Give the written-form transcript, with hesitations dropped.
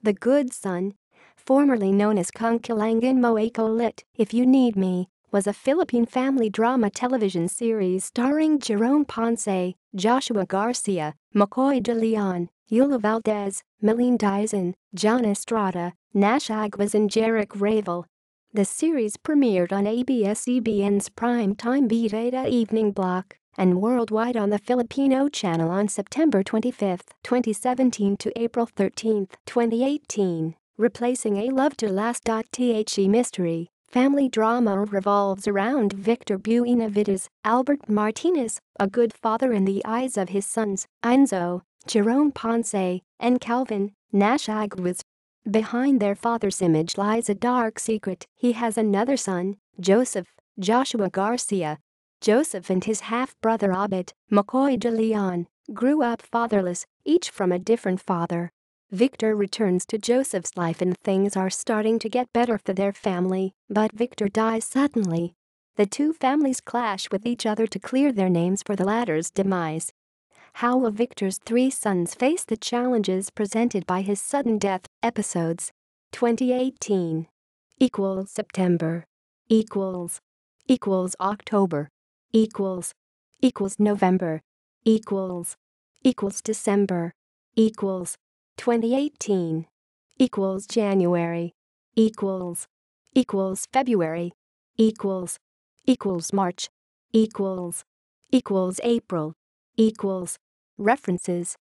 The Good Son, formerly known as Kung Kailangan Mo Ako lit, If You Need Me, was a Philippine family drama television series starring Jerome Ponce, Joshua Garcia, Mccoy de Leon, Eula Valdez, Mylene Dizon, John Estrada, Nash Aguas and Jeric Raval. The series premiered on ABS-CBN's Primetime Bida evening block and worldwide on the Filipino Channel on September 25, 2017 to April 13, 2018, replacing a Love to Last.The mystery. Family drama revolves around Victor Buenavidez, Albert Martinez, a good father in the eyes of his sons, Enzo, Jerome Ponce, and Calvin, Nash Aguas. Behind their father's image lies a dark secret. He has another son, Joseph, Joshua Garcia. Joseph and his half-brother Obet, Mccoy de Leon, grew up fatherless, each from a different father. Victor returns to Joseph's life and things are starting to get better for their family, but Victor dies suddenly. The two families clash with each other to clear their names for the latter's demise. How will Victor's three sons face the challenges presented by his sudden death? Episodes 2018 equals September equals October equals November equals December equals 2018 equals January equals February equals March equals April equals. References